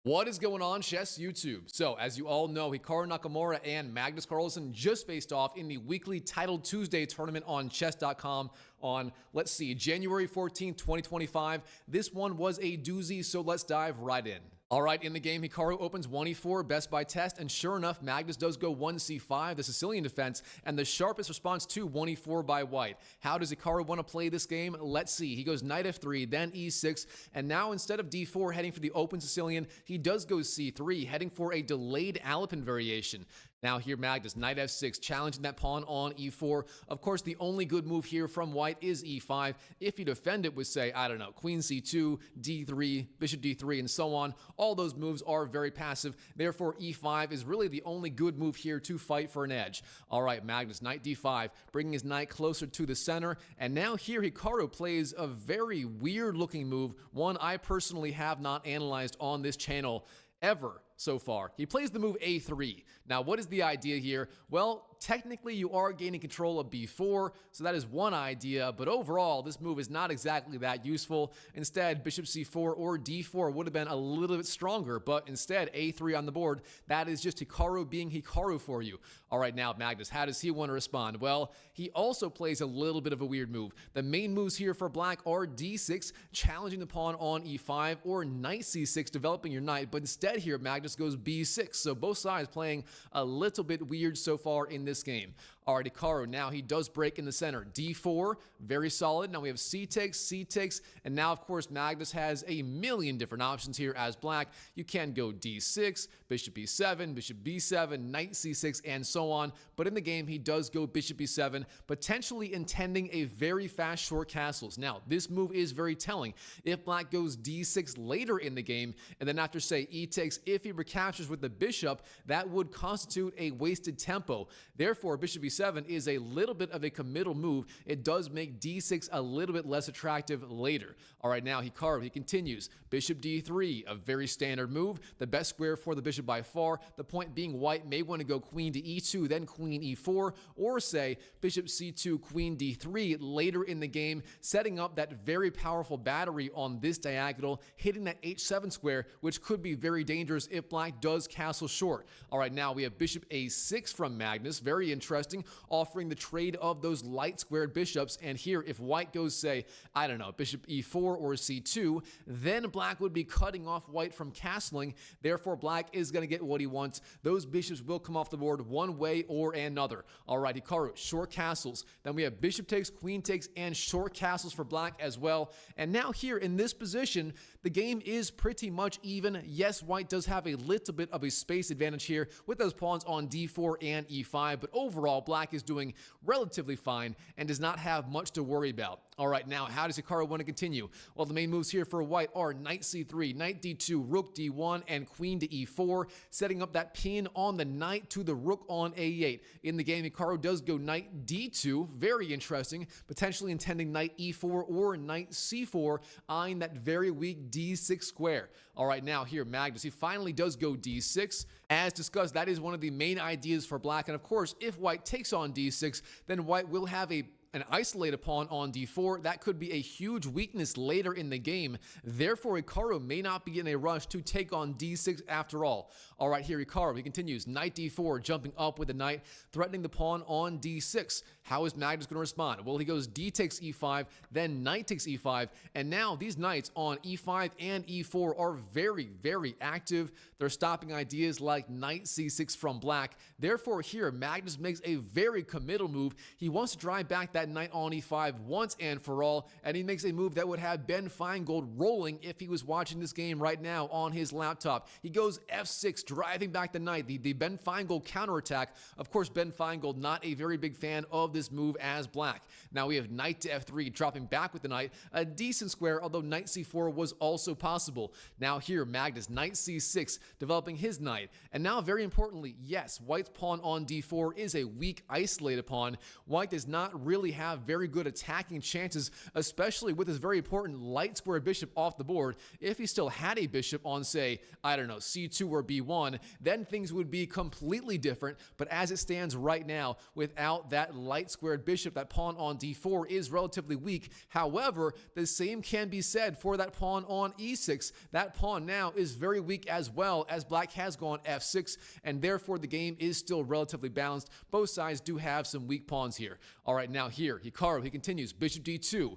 What is going on, Chess YouTube? So, as you all know, Hikaru Nakamura and Magnus Carlsen just faced off in the weekly Title Tuesday tournament on chess.com on, let's see, January 14th, 2025. This one was a doozy, so let's dive right in. All right, in the game, Hikaru opens 1e4, best by test, and sure enough, Magnus does go 1c5, the Sicilian Defense, and the sharpest response to 1e4 by white. How does Hikaru want to play this game? Let's see. He goes knight f3, then e6, and now instead of d4 heading for the open Sicilian, he does go c3, heading for a delayed Alapin variation. Now here Magnus, knight f6, challenging that pawn on e4. Of course, the only good move here from white is e5. If you defend it with, say, I don't know, queen c2, d3, bishop d3, and so on, all those moves are very passive. Therefore, e5 is really the only good move here to fight for an edge. All right, Magnus, knight d5, bringing his knight closer to the center. And now here Hikaru plays a very weird-looking move, one I personally have not analyzed on this channel ever so far. He plays the move a3. Now, what is the idea here? Well, technically you are gaining control of b4, so that is one idea, but overall this move is not exactly that useful. Instead, bishop c4 or d4 would have been a little bit stronger, but instead a3 on the board. That is just Hikaru being Hikaru for you. All right, now Magnus, how does he want to respond? Well, he also plays a little bit of a weird move. The main moves here for black are d6, challenging the pawn on e5, or knight c6, developing your knight, but instead here Magnus goes b6, so both sides playing a little bit weird so far in this game. All right, Hikaru, now he does break in the center. d4, very solid. Now we have c takes, and now, of course, Magnus has a million different options here as black. You can go d6, bishop b7, knight c6, and so on. But in the game, he does go bishop b7, potentially intending a very fast short castles. Now, this move is very telling. If black goes d6 later in the game, and then after, say, e takes, if he recaptures with the bishop, that would constitute a wasted tempo. Therefore, bishop b7 is a little bit of a committal move. It does make d6 a little bit less attractive later. All right, now Hikaru, he continues. Bishop d3, a very standard move. The best square for the bishop by far. The point being white may want to go queen to e2, then queen e4, or say bishop c2, queen d3 later in the game, setting up that very powerful battery on this diagonal, hitting that h7 square, which could be very dangerous if black does castle short. All right, now we have bishop a6 from Magnus. Very interesting, offering the trade of those light squared bishops. And here, if white goes, say, I don't know, bishop e4 or c2, then black would be cutting off white from castling. Therefore, black is going to get what he wants. Those bishops will come off the board one way or another. All right, Hikaru, short castles. Then we have bishop takes, queen takes, and short castles for black as well. And now here in this position, the game is pretty much even. Yes, white does have a little bit of a space advantage here with those pawns on d4 and e5, but overall, black is doing relatively fine and does not have much to worry about. All right, now, how does Hikaru want to continue? Well, the main moves here for white are knight c3, knight d2, rook d1, and queen to e4, setting up that pin on the knight to the rook on a8. In the game, Hikaru does go knight d2, very interesting, potentially intending knight e4 or knight c4, eyeing that very weak d6 square. All right, now here, Magnus, he finally does go d6. As discussed, that is one of the main ideas for black, and of course, if white takes on d6, then white will have an isolated pawn on d4. That could be a huge weakness later in the game. Therefore, Hikaru may not be in a rush to take on d6 after all. All right, here Hikaru, he continues. Knight d4, jumping up with the knight, threatening the pawn on d6. How is Magnus going to respond? Well, he goes d takes e5, then knight takes e5, and now these knights on e5 and e4 are very, very active. They're stopping ideas like knight c6 from black. Therefore, here, Magnus makes a very committal move. He wants to drive back that knight on e5 once and for all, and he makes a move that would have Ben Feingold rolling if he was watching this game right now on his laptop. He goes f6, driving back the knight, the Ben Feingold counterattack. Of course, Ben Feingold not a very big fan of this move as black. Now we have knight to f3, dropping back with the knight, a decent square, although knight c4 was also possible. Now here, Magnus, knight c6, developing his knight, and now very importantly, yes, white's pawn on d4 is a weak isolated pawn. White does not really have very good attacking chances, especially with his very important light square bishop off the board. If he still had a bishop on, say, I don't know, c2 or b1, then things would be completely different. But as it stands right now, without that light squared bishop, that pawn on d4 is relatively weak. However, the same can be said for that pawn on e6. That pawn now is very weak as well, as black has gone f6, and therefore the game is still relatively balanced. Both sides do have some weak pawns here. All right, now here, Hikaru, he continues, bishop d2,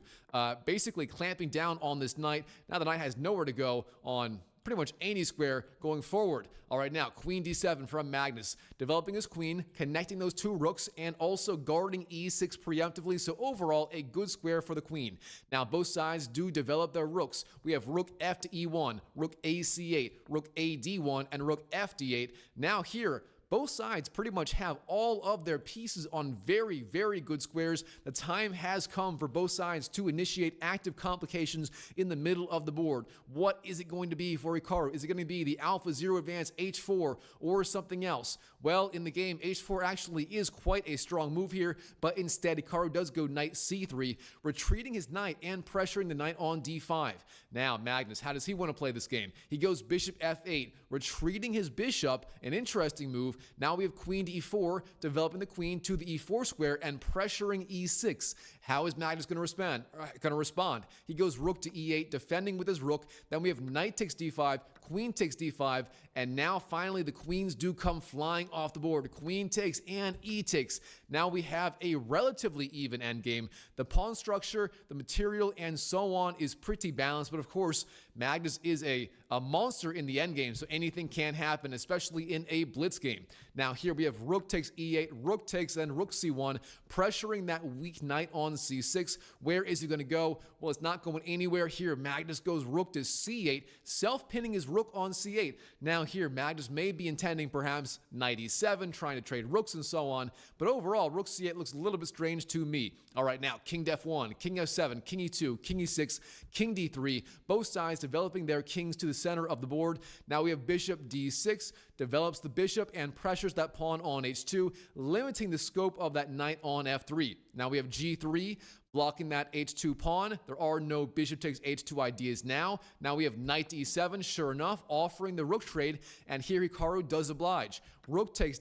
basically clamping down on this knight. Now the knight has nowhere to go on pretty much any square going forward. All right, now queen d7 from Magnus, developing his queen, connecting those two rooks, and also guarding e6 preemptively. So overall, a good square for the queen. Now both sides do develop their rooks. We have rook f to e1, rook a c8, rook a d1, and rook f d8. Now here, both sides pretty much have all of their pieces on very, very good squares. The time has come for both sides to initiate active complications in the middle of the board. What is it going to be for Hikaru? Is it going to be the alpha 0 advance h4 or something else? Well, in the game, h4 actually is quite a strong move here, but instead Hikaru does go knight c3, retreating his knight and pressuring the knight on d5. Now, Magnus, how does he want to play this game? He goes bishop f8, retreating his bishop, an interesting move. Now we have queen to e4, developing the queen to the e4 square and pressuring e6. How is Magnus going to respond? He goes rook to e8, defending with his rook. Then we have knight takes d5, queen takes d5, and now finally the queens do come flying off the board. Queen takes and e takes. Now we have a relatively even endgame. The pawn structure, the material, and so on is pretty balanced, but of course, Magnus is a monster in the endgame, so anything can happen, especially in a blitz game. Now here we have rook takes e8, rook takes, then rook c1, pressuring that weak knight on c6. Where is he going to go? Well, it's not going anywhere here. Magnus goes rook to c8, self-pinning his rook on c8. Now here, Magnus may be intending perhaps knight e7, trying to trade rooks and so on, but overall, rook c8 looks a little bit strange to me. All right, now king to f1, king f7, king e2, king e6, king d3, both sides developing their kings to the center of the board. Now we have bishop d6, develops the bishop and pressures that pawn on h2, limiting the scope of that knight on f3. Now we have g3, blocking that h2 pawn. There are no bishop takes h2 ideas now. Now we have knight to e7, sure enough, offering the rook trade, and here Hikaru does oblige. Rook takes,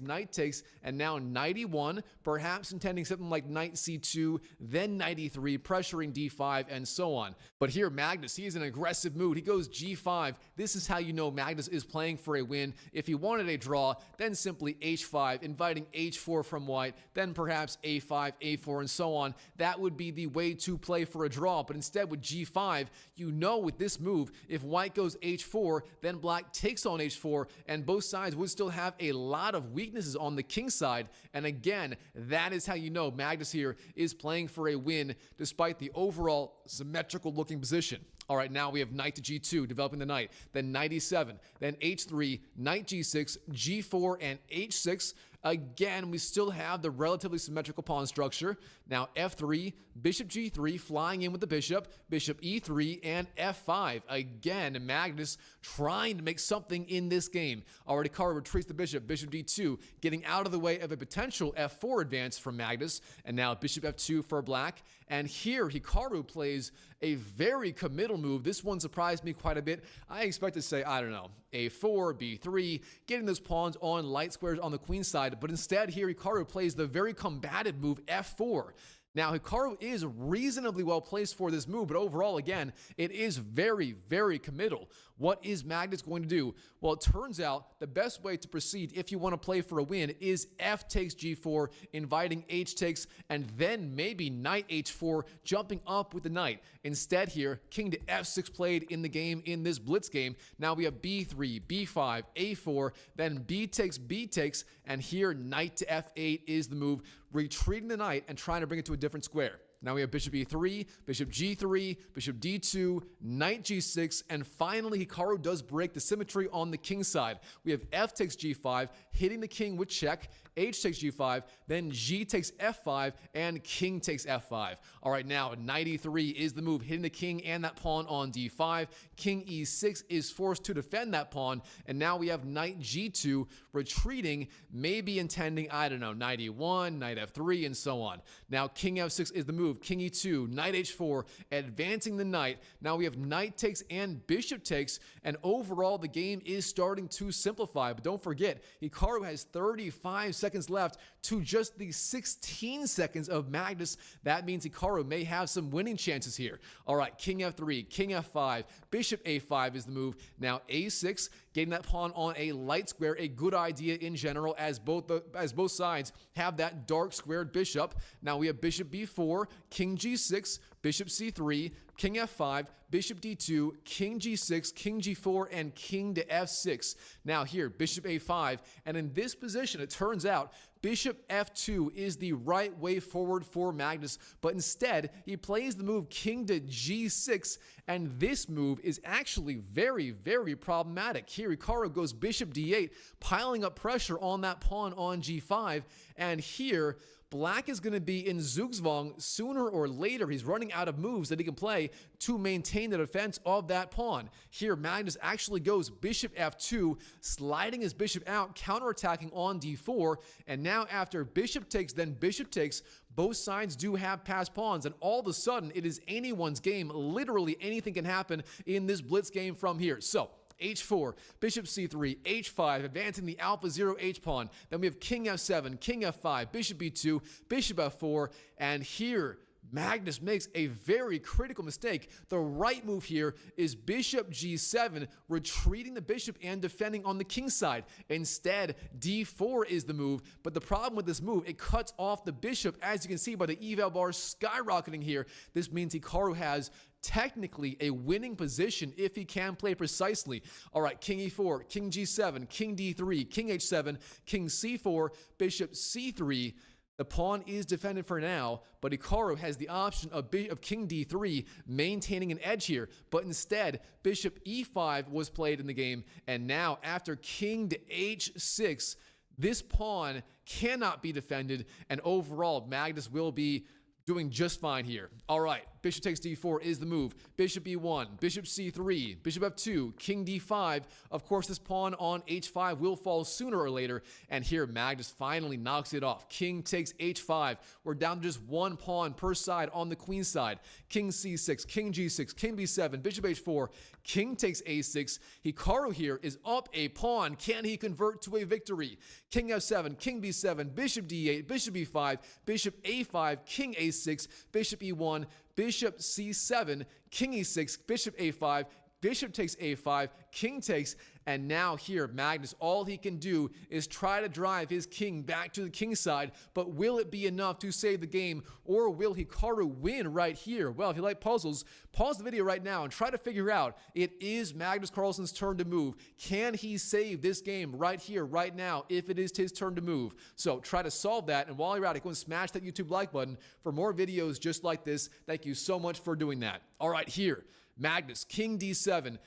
and now knight e1, perhaps intending something like knight c2, then knight e3, pressuring d5, and so on. But here Magnus, he is in an aggressive mood. He goes g5. This is how you know Magnus is playing for a win. If he wanted a draw, then simply h5, inviting h4 from white, then perhaps a5, a4, and so on. That would be the way to play for a draw, but instead with g5, you know with this move, if white goes h4, then black takes on h4, and both sides would still have a lot of weaknesses on the king side. And again, that is how you know Magnus here is playing for a win despite the overall symmetrical looking position. All right, now we have knight to g2, developing the knight, then knight e7, then h3, knight g6, g4, and h6. Again, we still have the relatively symmetrical pawn structure. Now f3, bishop g3, flying in with the bishop e3, and f5. Again, Magnus trying to make something in this game. Already Hikaru retreats the bishop d2, getting out of the way of a potential f4 advance from Magnus. And now bishop f2 for black. And here Hikaru plays a very committal move. This one surprised me quite a bit. I expect to say, I don't know, a4, b3, getting those pawns on light squares on the queen side, but instead here Hikaru plays the very combative move f4. Now, Hikaru is reasonably well placed for this move, but overall, again, it is very, very committal. What is Magnus going to do? Well, it turns out the best way to proceed if you want to play for a win is f takes g4, inviting h takes, and then maybe knight h4, jumping up with the knight. Instead here, king to f6 played in the game in this blitz game. Now we have b3, b5, a4, then b takes, and here knight to f8 is the move, retreating the knight and trying to bring it to a different square. Now we have bishop e3, bishop g3, bishop d2, knight g6, and finally Hikaru does break the symmetry on the king side. We have f takes g5, hitting the king with check, h takes g5, then g takes f5, and king takes f5. All right, now knight e3 is the move, hitting the king and that pawn on d5. King e6 is forced to defend that pawn, and now we have knight g2 retreating, maybe intending, I don't know, knight e1, knight f3, and so on. Now king f6 is the move, king e2, knight h4, advancing the knight. Now we have knight takes and bishop takes, and overall the game is starting to simplify. But don't forget, Hikaru has 35 seconds left to just the 16 seconds of Magnus. That means Hikaru may have some winning chances here. All right, king f3, king f5, bishop a5 is the move. Now a6, getting that pawn on a light square, a good idea in general, as both sides have that dark squared bishop. Now we have bishop b4, king g6, bishop c3, king f5, bishop d2, king g6, king g4, and king to f6. Now here, bishop a5, and in this position, it turns out bishop f2 is the right way forward for Magnus, but instead, he plays the move king to g6, and this move is actually very, very problematic. Here, Hikaru goes bishop d8, piling up pressure on that pawn on g5, and here, Black is going to be in Zugzwang sooner or later. He's running out of moves that he can play to maintain the defense of that pawn. Here, Magnus actually goes bishop f2, sliding his bishop out, counterattacking on d4. And now after bishop takes, then bishop takes, both sides do have passed pawns. And all of a sudden, it is anyone's game. Literally anything can happen in this blitz game from here. So, h4, bishop c3, h5, advancing the alpha 0 h pawn. Then we have king f7, king f5, bishop b2, bishop f4, and here Magnus makes a very critical mistake. The right move here is bishop g7, retreating the bishop and defending on the king side. Instead, d4 is the move, but the problem with this move, it cuts off the bishop, as you can see by the eval bar skyrocketing here. This means Hikaru has technically a winning position if he can play precisely. All right, king e4, king g7, king d3, king h7, king c4, bishop c3. The pawn is defended for now, but Hikaru has the option of king d3 maintaining an edge here. But instead, bishop e5 was played in the game, and now after king to h6, this pawn cannot be defended, and overall, Magnus will be doing just fine here. All right, bishop takes d4 is the move. Bishop e1, bishop c3, bishop f2, king d5. Of course, this pawn on h5 will fall sooner or later. And here, Magnus finally knocks it off. King takes h5. We're down to just one pawn per side on the queen side. King c6, king g6, king b7, bishop h4, king takes a6. Hikaru here is up a pawn. Can he convert to a victory? King f7, king b7, bishop d8, bishop e5, bishop a5, king a6, bishop e1, bishop c7, king e6, bishop a5, bishop takes a5, king takes, and now here, Magnus, all he can do is try to drive his king back to the king side, but will it be enough to save the game, or will Hikaru win right here? Well, if you like puzzles, pause the video right now and try to figure out, it is Magnus Carlsen's turn to move. Can he save this game right here, right now, if it is his turn to move? So try to solve that, and while you're at it, go and smash that YouTube like button for more videos just like this. Thank you so much for doing that. All right, here. Magnus, king d7,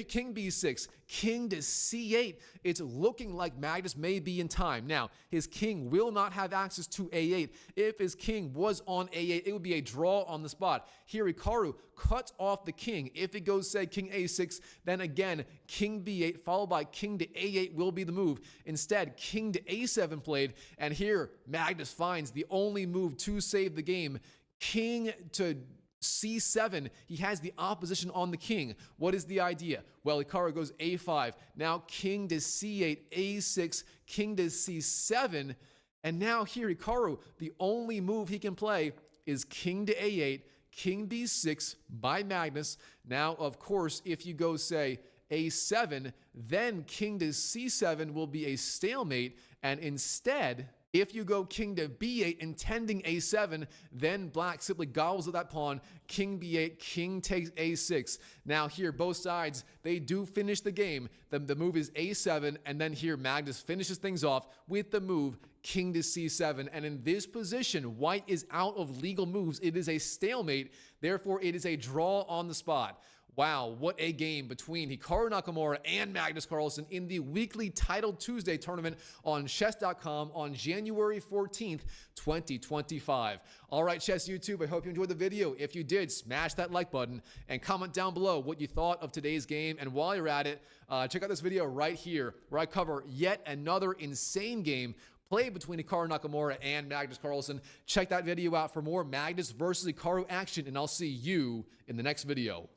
king b6, king to c8. It's looking like Magnus may be in time. Now, his king will not have access to a8. If his king was on a8, it would be a draw on the spot. Here, Hikaru cuts off the king. If it goes, say, king a6, then again, king b8 followed by king to a8 will be the move. Instead, king to a7 played, and here, Magnus finds the only move to save the game. King to c7, he has the opposition on the king. What is the idea? Well, Hikaru goes a5, now king to c8, a6, king to c7, and now here Hikaru, the only move he can play is king to a8, king b6 by Magnus. Now, of course, if you go, say, a7, then king to c7 will be a stalemate, and instead, If you go king to b8, intending a7, then black simply gobbles at that pawn, king b8, king takes a6. Now here, both sides, they do finish the game. The move is a7, and then here, Magnus finishes things off with the move king to c7. And in this position, white is out of legal moves. It is a stalemate. Therefore, it is a draw on the spot. Wow, what a game between Hikaru Nakamura and Magnus Carlsen in the weekly Title Tuesday tournament on chess.com on January 14th, 2025. All right, Chess YouTube, I hope you enjoyed the video. If you did, smash that like button and comment down below what you thought of today's game. And while you're at it, check out this video right here where I cover yet another insane game played between Hikaru Nakamura and Magnus Carlsen. Check that video out for more Magnus versus Hikaru action, and I'll see you in the next video.